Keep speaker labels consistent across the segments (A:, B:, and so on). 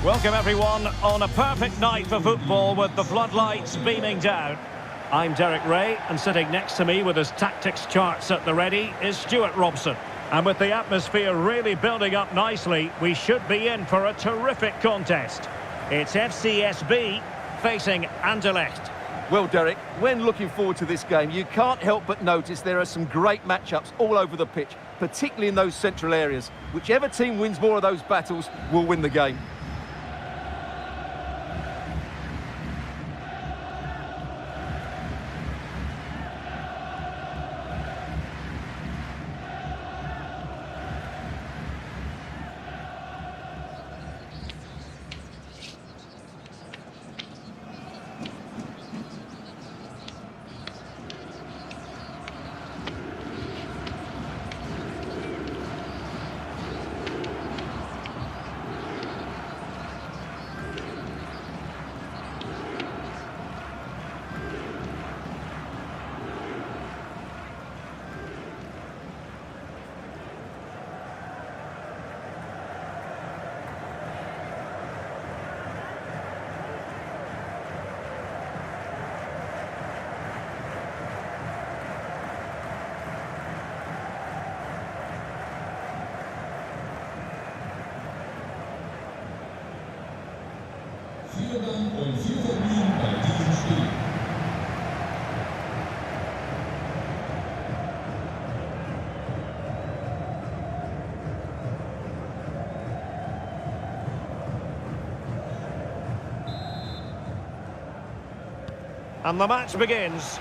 A: Welcome everyone on a perfect night for football with the floodlights beaming down. I'm Derek Ray, and sitting next to me with his tactics charts at the ready is Stuart Robson. And with the atmosphere really building up nicely, we should be in for a terrific contest. It's FCSB facing Anderlecht.
B: Well, Derek, when looking forward to this game, you can't help but notice there are some great matchups all over the pitch, particularly in those central areas. Whichever team wins more of those battles will win the game.
C: Vielen Dank und viel Vergnügen bei diesem Spiel.
A: And the match begins.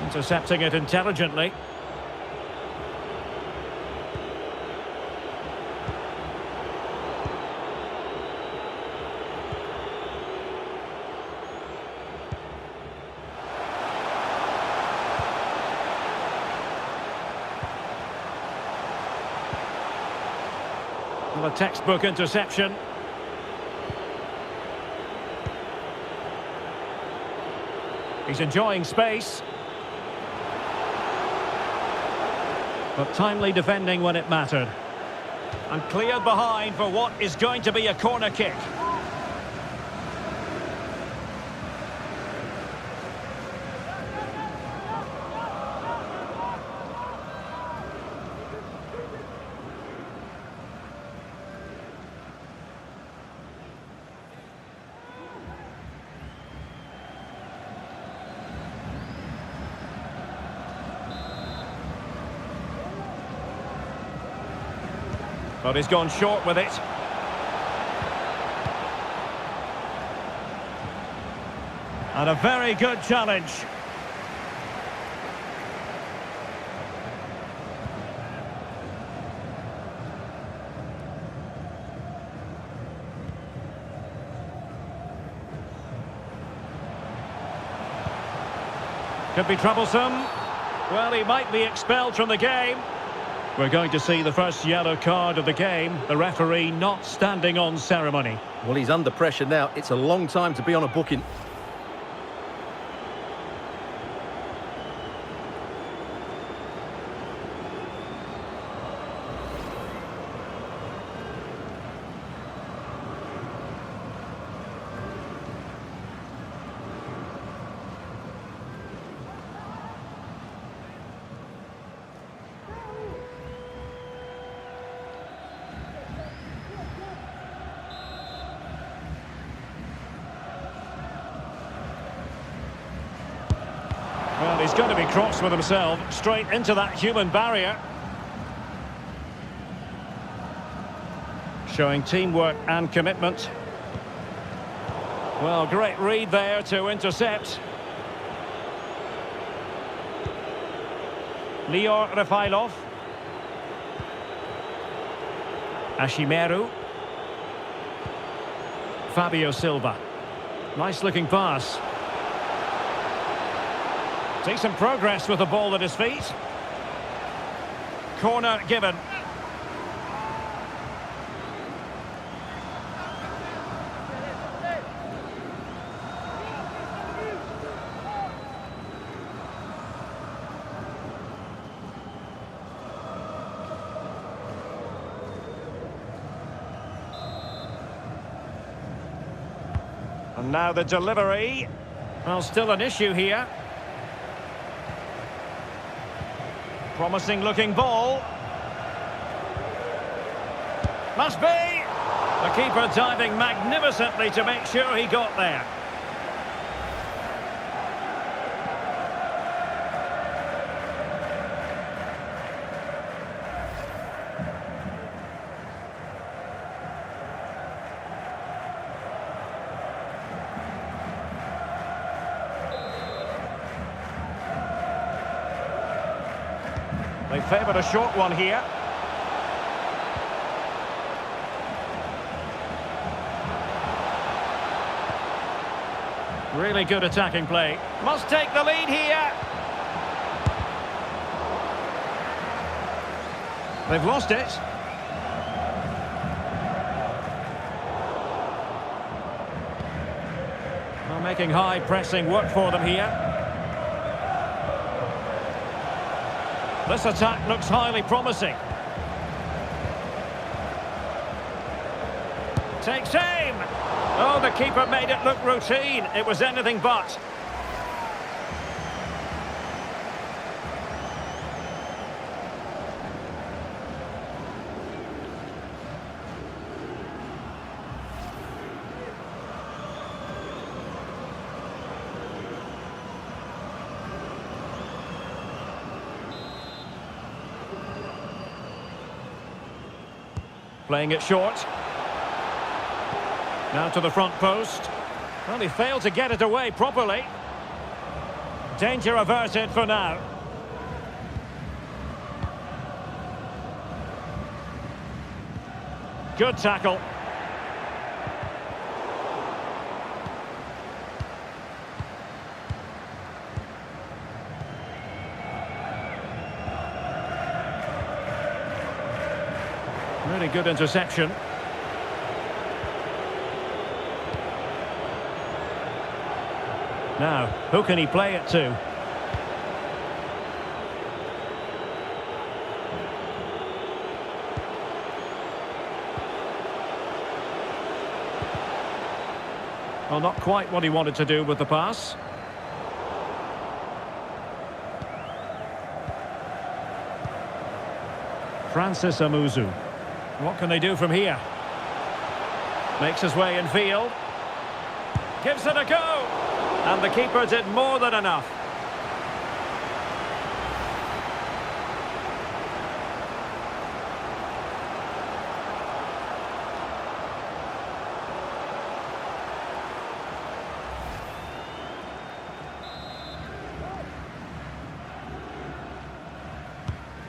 A: Intercepting it intelligently. Well, a textbook interception. He's enjoying space. But timely defending when it mattered. And cleared behind for what is going to be a corner kick. But he's gone short with it. And a very good challenge. Could be troublesome. Well, he might be expelled from the game. We're going to see the first yellow card of the game. The referee not standing on ceremony.
B: Well, he's under pressure now. It's a long time to be on a booking.
A: Well, he's going to be cross with himself, straight into that human barrier. Showing teamwork and commitment. Well, great read there to intercept. Lior Rafailov. Ashimeru. Fabio Silva. Nice looking pass. Decent progress with the ball at his feet. Corner given. And now the delivery. Well, still an issue here. Promising looking ball. Must be! The keeper diving magnificently to make sure he got there. They favoured a short one here. Really good attacking play. Must take the lead here. They've lost it. Well, making high pressing work for them here. This attack looks highly promising. Takes aim. Oh, the keeper made it look routine. It was anything but. Playing it short. Now to the front post. Well, he failed to get it away properly. Danger averted for now. Good tackle. Really good interception. Now, who can he play it to? Well, not quite what he wanted to do with the pass. Francis Amuzu. What can they do from here? Makes his way in field. Gives it a go. And the keeper did more than enough.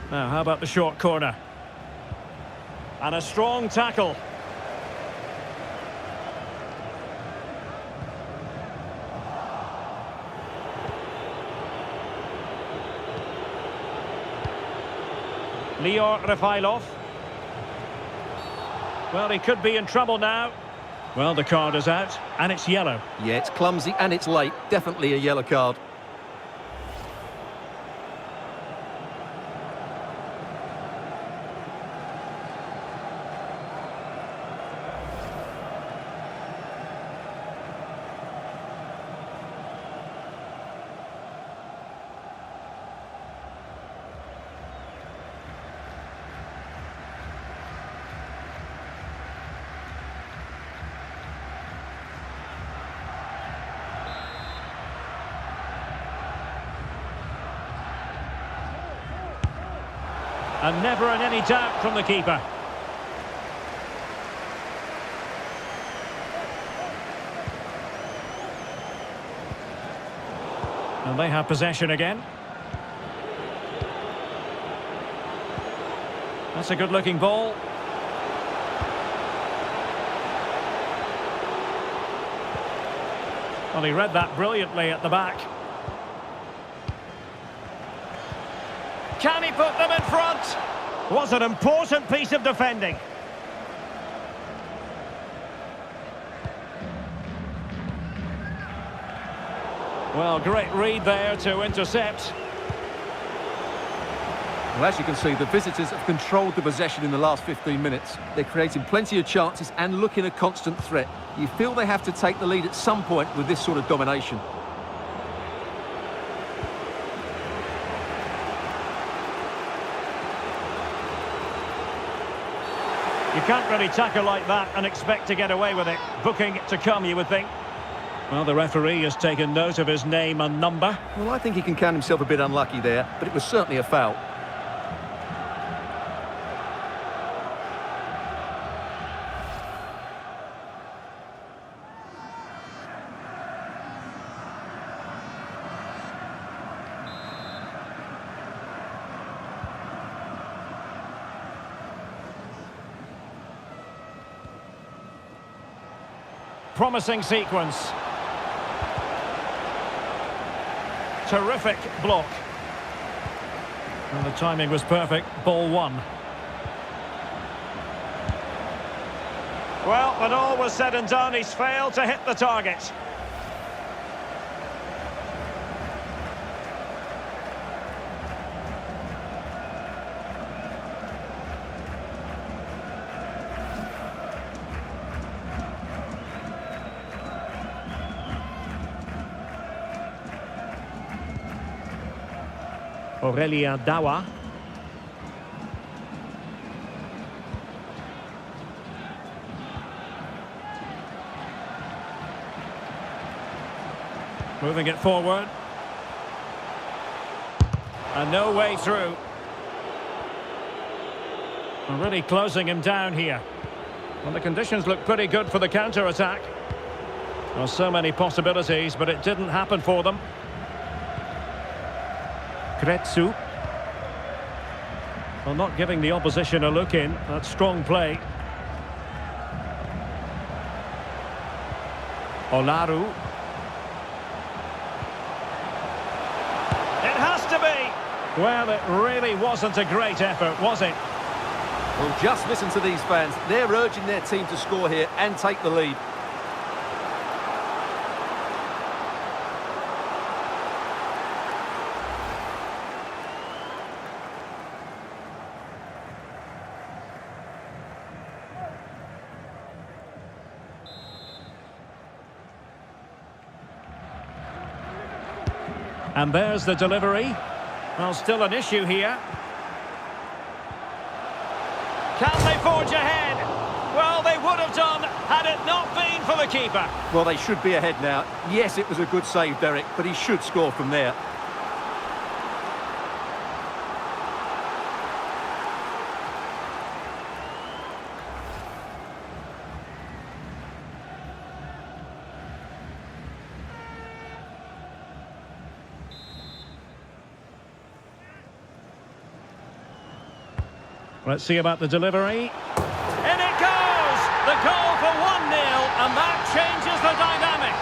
A: Now, how about the short corner? And a strong tackle. Lior Rafailov. Well, he could be in trouble now. Well, the card is out, and it's yellow.
B: Yeah, it's clumsy and it's late. Definitely a yellow card.
A: And never in any doubt from the keeper. And they have possession again. That's a good-looking ball. Well, he read that brilliantly at the back. Can he put them in front? Was an important piece of defending. Well, great read there to intercept.
B: Well, as you can see, the visitors have controlled the possession in the last 15 minutes. They're creating plenty of chances and looking a constant threat. You feel they have to take the lead at some point with this sort of domination.
A: You can't really tackle like that and expect to get away with it. Booking to come, you would think. Well, the referee has taken note of his name and number.
B: Well, I think he can count himself a bit unlucky there, but it was certainly a foul.
A: Promising sequence. Terrific block. And the timing was perfect. Ball one. Well, when all was said and done, he's failed to hit the target. Aurelia Dawa. Moving it forward. And no way through. And really closing him down here. Well, the conditions look pretty good for the counter-attack. Well, so many possibilities, but it didn't happen for them. Kretsu. Well, not giving the opposition a look in. That's strong play. Olaru. It has to be. Well, it really wasn't a great effort, was it?
B: Well, just listen to these fans. They're urging their team to score here and take the lead.
A: And there's the delivery. Well, still an issue here. Can they forge ahead? Well, they would have done had it not been for the keeper.
B: Well, they should be ahead now. Yes, it was a good save, Derek, but he should score from there.
A: Let's see about the delivery. In it goes! The goal for 1-0, and that changes the dynamic.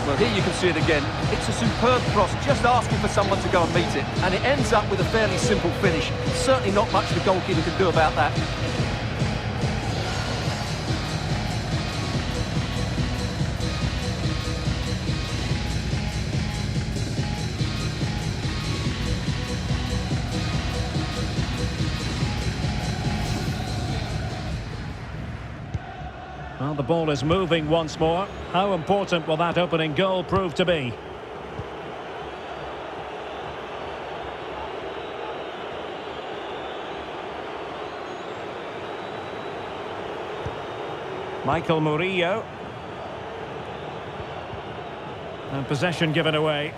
B: Well, here you can see it again. It's a superb cross, just asking for someone to go and meet it. And it ends up with a fairly simple finish. Certainly not much the goalkeeper can do about that.
A: Well, the ball is moving once more. How important will that opening goal prove to be? Michael Murillo. And possession given away.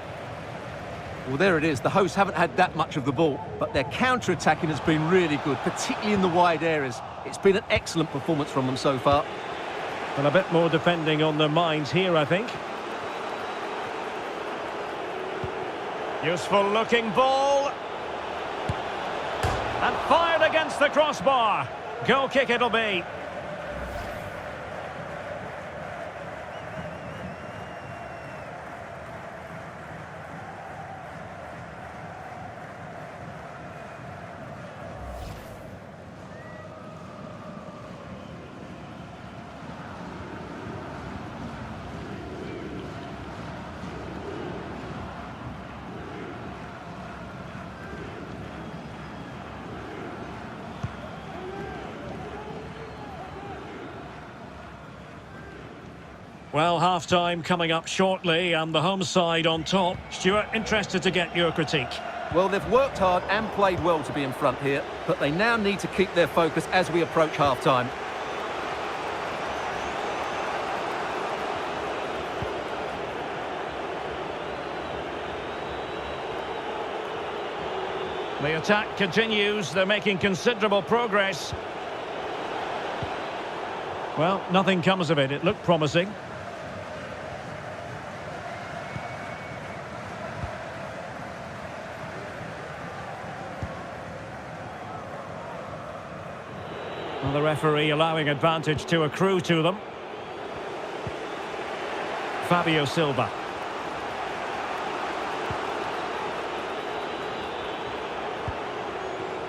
B: Well, there it is. The hosts haven't had that much of the ball, but their counter-attacking has been really good, particularly in the wide areas. It's been an excellent performance from them so far.
A: And a bit more defending on their minds here, I think. Useful looking ball. And fired against the crossbar. Goal kick it'll be. Well, half-time coming up shortly and the home side on top. Stuart, interested to get your critique.
B: Well, they've worked hard and played well to be in front here, but they now need to keep their focus as we approach half-time.
A: The attack continues. They're making considerable progress. Well, nothing comes of it. It looked promising. Well, the referee allowing advantage to accrue to them. Fabio Silva.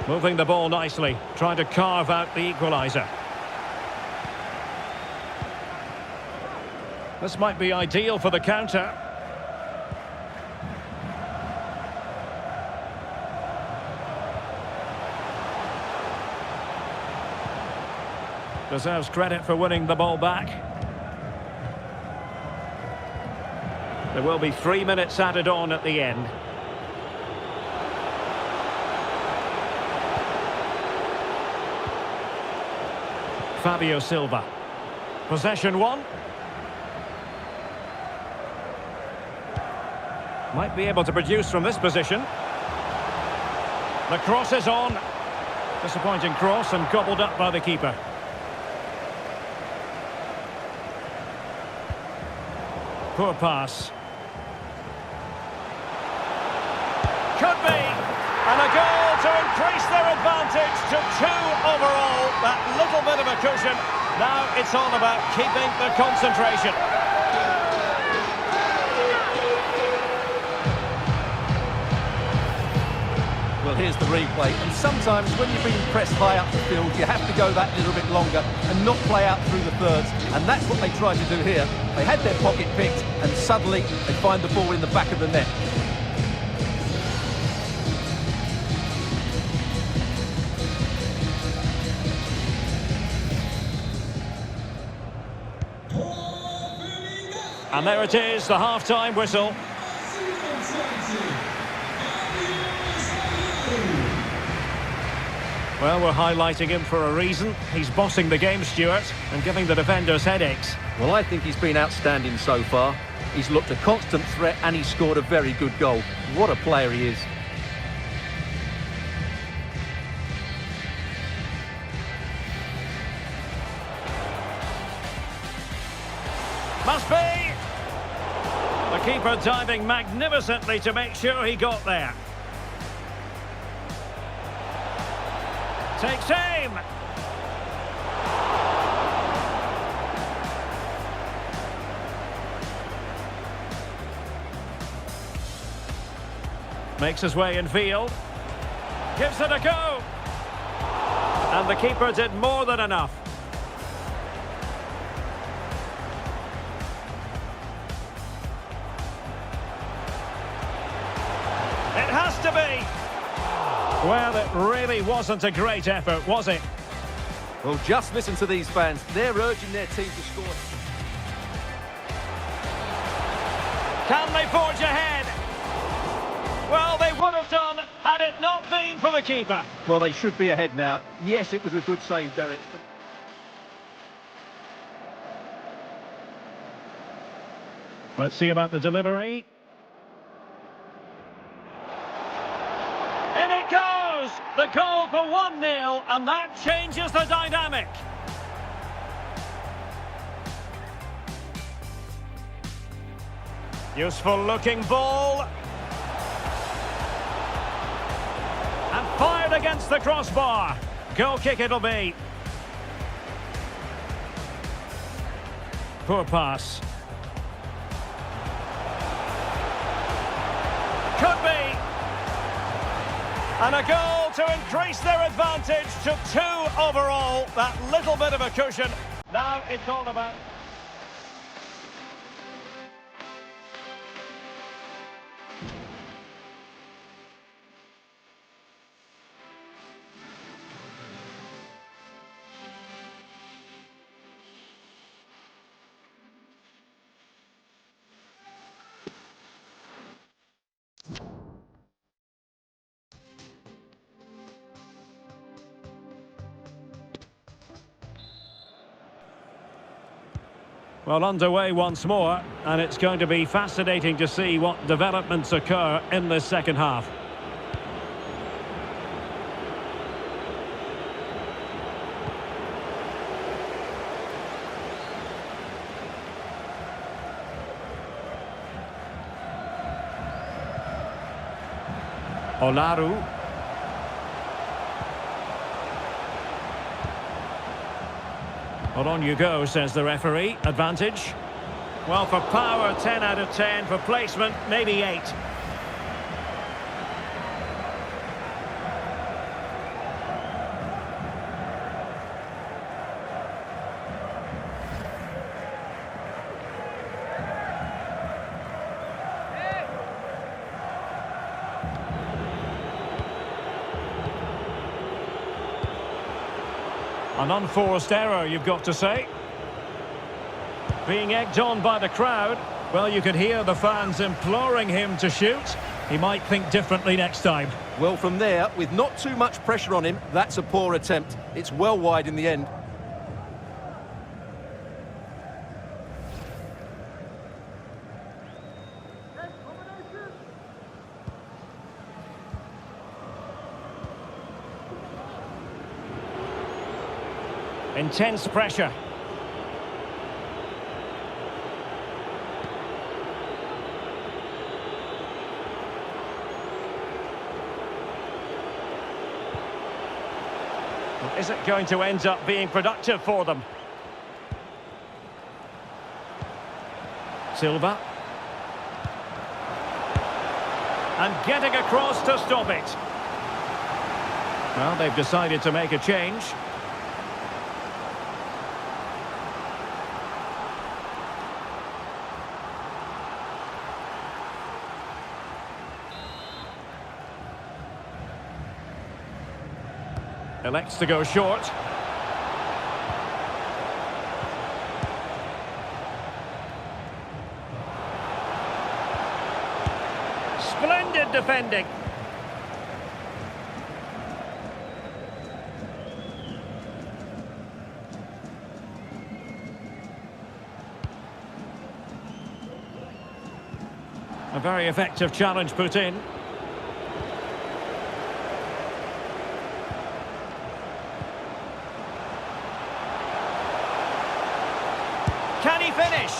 A: Moving the ball nicely, trying to carve out the equaliser. This might be ideal for the counter. Deserves credit for winning the ball back. There will be 3 minutes added on at the end. Fabio Silva. Possession one. Might be able to produce from this position. The cross is on. Disappointing cross and gobbled up by the keeper. Poor pass. Could be. And a goal to increase their advantage to 2 overall. That little bit of a cushion. Now it's all about keeping the concentration.
B: Well, here's the replay. And sometimes when you're being pressed high up the field, you have to go that little bit longer and not play out through the thirds. And that's what they tried to do here. They had their pocket picked and suddenly they find the ball in the back of the net.
A: And there it is, the half-time whistle. Well, we're highlighting him for a reason. He's bossing the game, Stuart, and giving the defenders headaches.
B: Well, I think he's been outstanding so far. He's looked a constant threat and he's scored a very good goal. What a player he is.
A: Must be! The keeper diving magnificently to make sure he got there. Takes aim! Makes his way in field. Gives it a go! And the keeper did more than enough. It has to be! Well, it really wasn't a great effort, was it?
B: Well, just listen to these fans. They're urging their team to score.
A: Can they forge ahead? Well, they would have done had it not been for the keeper.
B: Well, they should be ahead now. Yes, it was a good save, Derek.
A: Let's see about the delivery. In it goes! The goal for 1-0, and that changes the dynamic. Useful looking ball. And fired against the crossbar. Goal kick it'll be. Poor pass. Could be. And a goal to increase their advantage to 2 overall. That little bit of a cushion. Now it's all about... Well, underway once more, and it's going to be fascinating to see what developments occur in this second half. Olaru. Well, on you go, says the referee. Advantage. Well, for power, 10 out of 10. For placement, maybe 8. An unforced error, you've got to say. Being egged on by the crowd. Well, you could hear the fans imploring him to shoot. He might think differently next time.
B: Well, from there, with not too much pressure on him, that's a poor attempt. It's well wide in the end.
A: Intense pressure. Well, is it going to end up being productive for them? Silva. And getting across to stop it. Well, they've decided to make a change. Elects to go short. Splendid defending. A very effective challenge put in. Can he finish?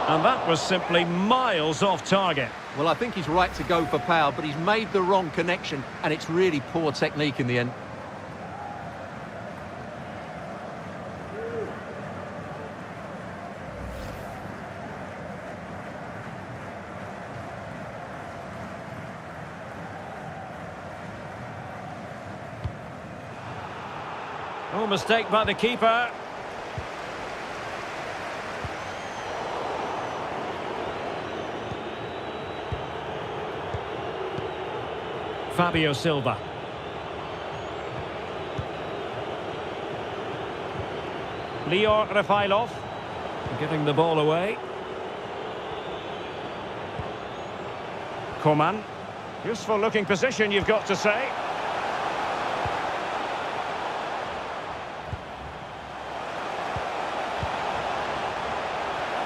A: And that was simply miles off target.
B: Well, I think he's right to go for power, but he's made the wrong connection, and it's really poor technique in the end.
A: Oh, mistake by the keeper. Fabio Silva. Lior Rafailov giving the ball away. Koman. Useful looking position, you've got to say.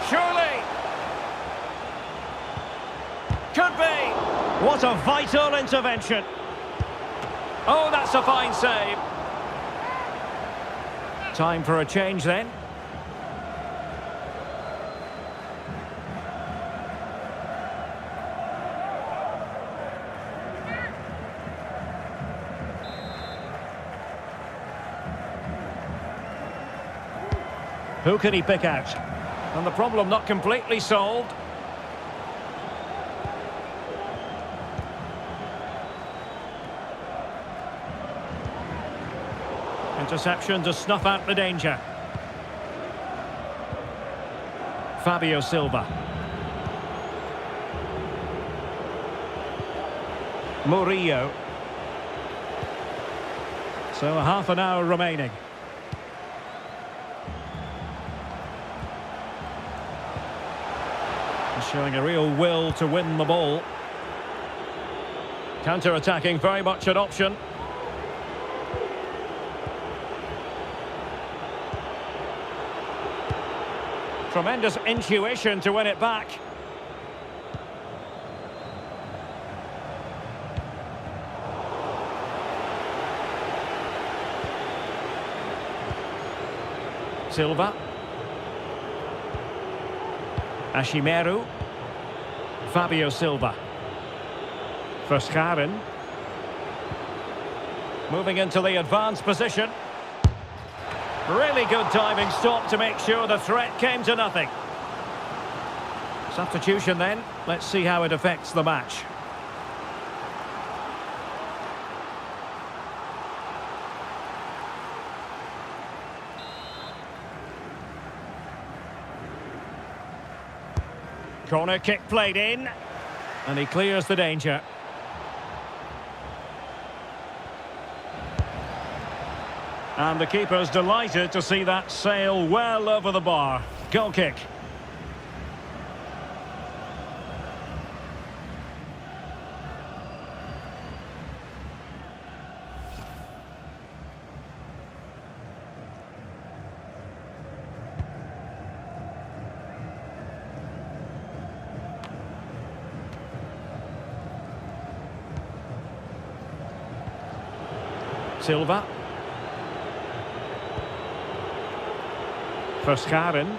A: Surely. Could be. What a vital intervention. Oh, that's a fine save. Time for a change then. Who can he pick out? And the problem not completely solved. Interception to snuff out the danger. Fabio Silva. Murillo. So half an hour remaining. He's showing a real will to win the ball. Counter-attacking, very much an option. Tremendous intuition to win it back. Silva. Ashimeru. Fabio Silva. Verscharen. Moving into the advanced position. Really good diving stop to make sure the threat came to nothing. Substitution then. Let's see how it affects the match. Corner kick played in, and he clears the danger. And the keeper's delighted to see that sail well over the bar. Goal kick. Silva. Verscharen.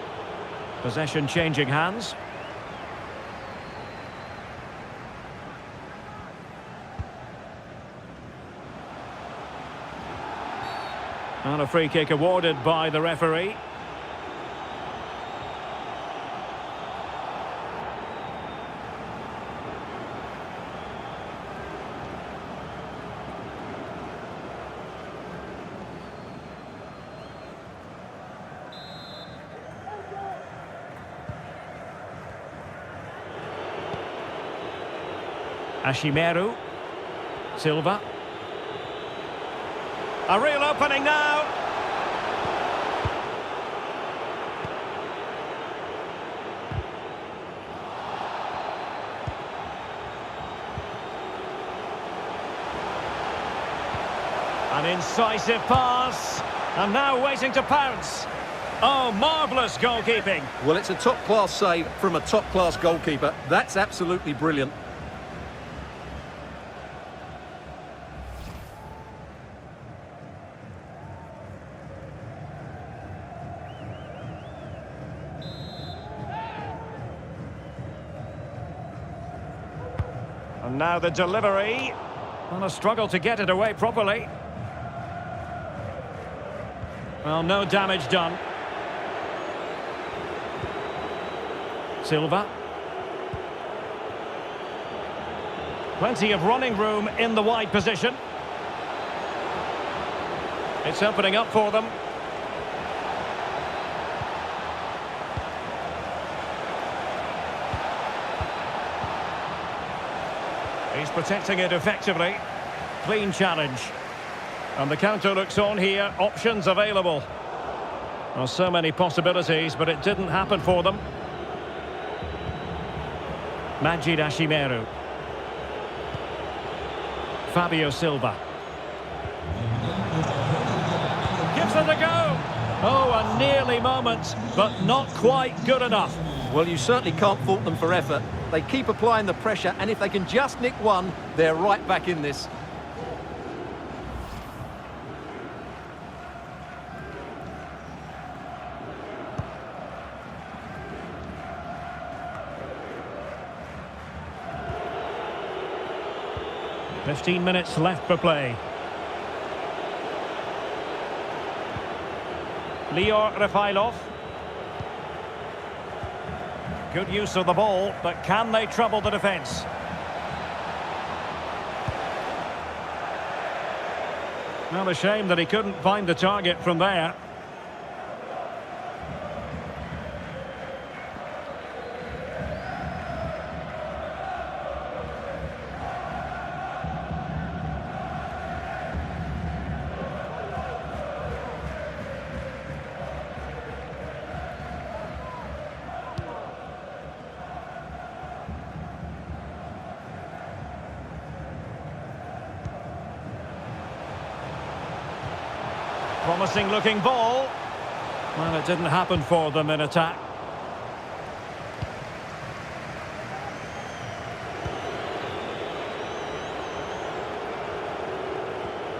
A: Possession changing hands. And a free kick awarded by the referee. Ashimeru. Silva. A real opening now. An incisive pass. And now waiting to pounce. Oh, marvellous goalkeeping.
B: Well, it's a top-class save from a top-class goalkeeper. That's absolutely brilliant.
A: And now the delivery. And a struggle to get it away properly. Well, no damage done. Silva. Plenty of running room in the wide position. It's opening up for them. He's protecting it effectively. Clean challenge. And the counter looks on here. Options available. Well, so many possibilities, but it didn't happen for them. Majid Ashimeru. Fabio Silva. Gives it a go. Oh, a nearly moment, but not quite good enough.
B: Well, you certainly can't fault them for effort. They keep applying the pressure, and if they can just nick one, they're right back in this.
A: "15 minutes left for play. Lior Rafailov. Good use of the ball, but can they trouble the defence? Well, a shame that he couldn't find the target from there. Promising looking ball. Well, it didn't happen for them in attack.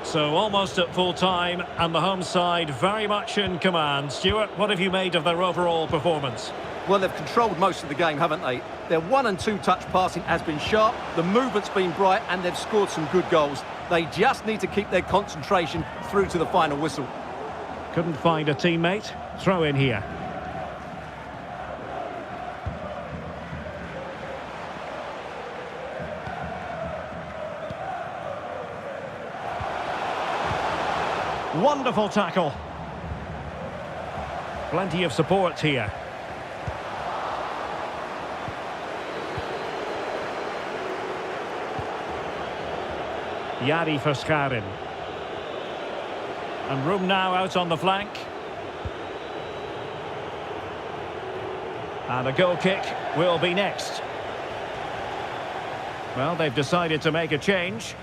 A: So almost at full time, and the home side very much in command. Stuart, what have you made of their overall performance?
B: Well, they've controlled most of the game, haven't they? Their 1- and 2-touch passing has been sharp, the movement's been bright, and they've scored some good goals. They just need to keep their concentration through to the final whistle.
A: Couldn't find a teammate. Throw in here. Wonderful tackle. Plenty of support here. Yari for Scharin. And room now out on the flank. And a goal kick will be next. Well, they've decided to make a change.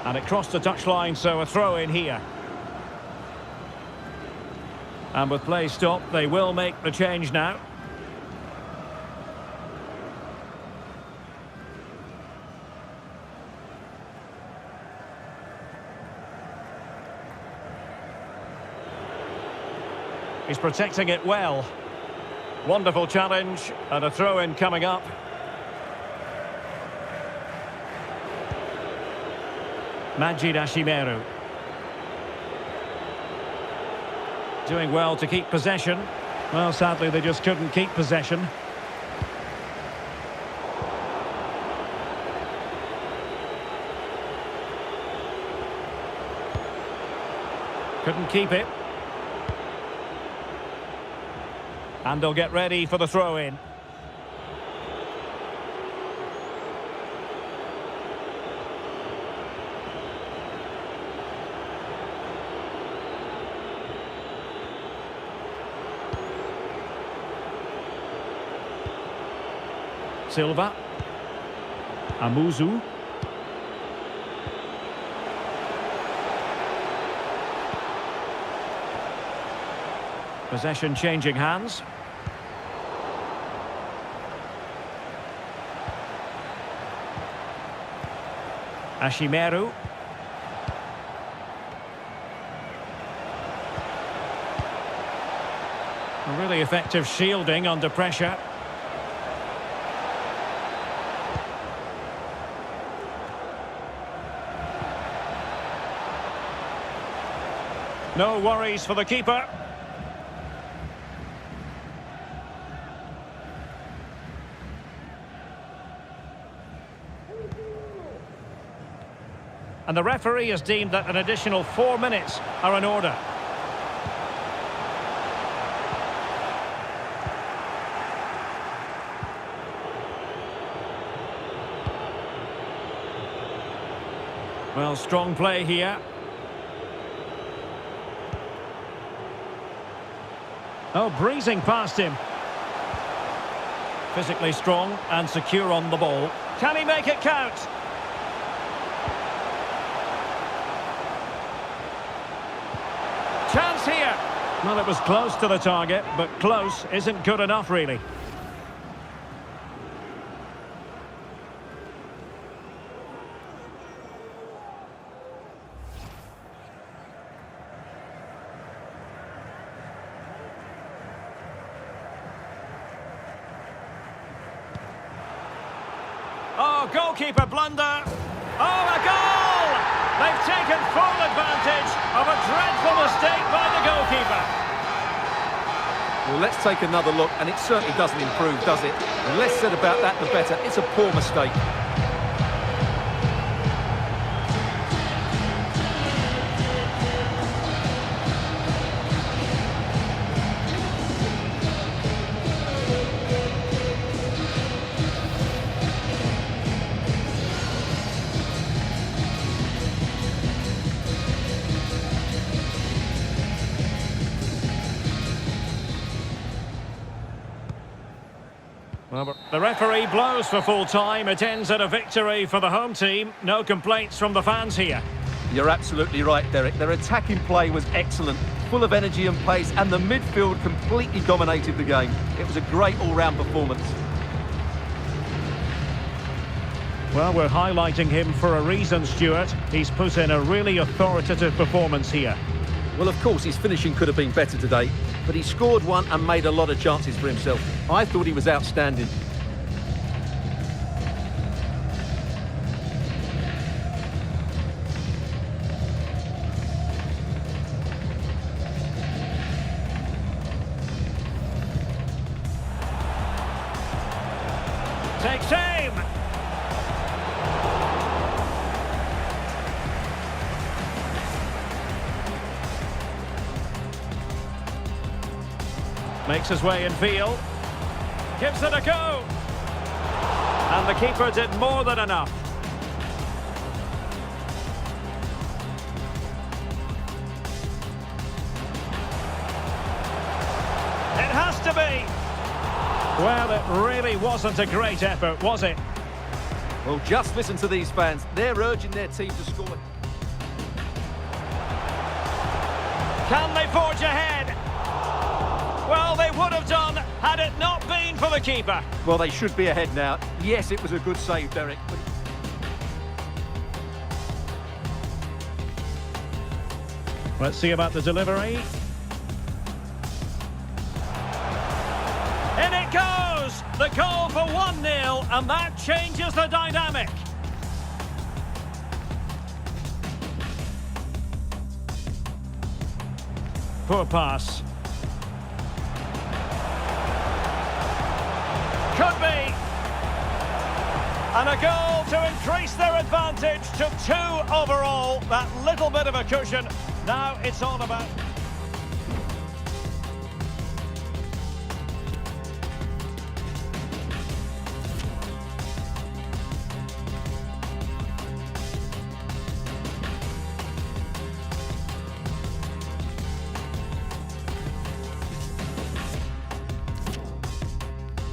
A: And it crossed the touchline, so a throw in here. And with play stopped, they will make the change now. He's protecting it well. Wonderful challenge, and a throw-in coming up. Majid Ashimeru. Doing well to keep possession. Well, sadly, they just couldn't keep possession. Couldn't keep it. And they'll get ready for the throw-in. Silva. Amuzu. Possession changing hands. Ashimeru. A really effective shielding under pressure. No worries for the keeper. And the referee has deemed that an additional 4 minutes are in order. Well, strong play here. Oh, breezing past him. Physically strong and secure on the ball. Can he make it count? Chance here. Well, it was close to the target, but close isn't good enough, really. Oh, goalkeeper blunder. Oh, a goal! They've taken full advantage of a dreadful mistake by the goalkeeper.
B: Well, let's take another look, and it certainly doesn't improve, does it? The less said about that, the better. It's a poor mistake.
A: Well, the referee blows for full time. It ends at a victory for the home team. No complaints from the fans here.
B: You're absolutely right, Derek. Their attacking play was excellent, full of energy and pace, and the midfield completely dominated the game. It was a great all-round performance.
A: Well, we're highlighting him for a reason, Stuart. He's put in a really authoritative performance here.
B: Well, of course, his finishing could have been better today, but he scored one and made a lot of chances for himself. I thought he was outstanding.
A: Takes aim! Makes his way in field. Gives it a go! And the keeper did more than enough. It has to be! Well, it really wasn't a great effort, was it?
B: Well, just listen to these fans. They're urging their team to score.
A: Can they forge ahead? Well, they would have done had it not been for the keeper.
B: Well, they should be ahead now. Yes, it was a good save, Derek.
A: Let's see about the delivery. In it goes! The goal for 1-0, and that changes the dynamic. Poor pass. Could be. And a goal to increase their advantage to 2 overall. That little bit of a cushion. Now it's all about...